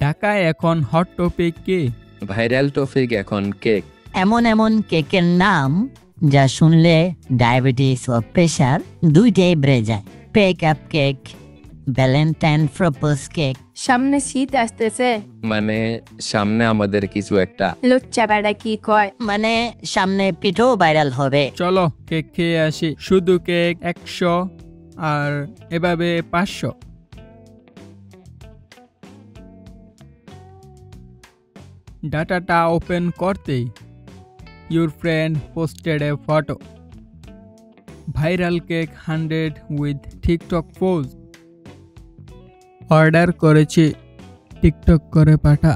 ঢাকায় এখন hot topic কি? ভাইরাল টপিক এখন কেক। এমন এমন কেকের নাম যা শুনলে ডায়াবেটিস ও প্রেশার দুইটাই বেড়ে যায়। পেক up cake, Valentine propose cake. সামনে শীত আসতেছে, মানে সামনে আমাদের কিছু একটা। লুচ্চা বেড়া কি কয়? মানে সামনে পিঠও ভাইরাল হবে। চলো কেক খেয়ে আসি। শুধু কেক 100 আর এভাবে 500। ডাটাটা ওপেন করতেই your friend posted a photo. Viral cake 100 with TikTok pose. Order করেছি, টিকটক করে পাঠা।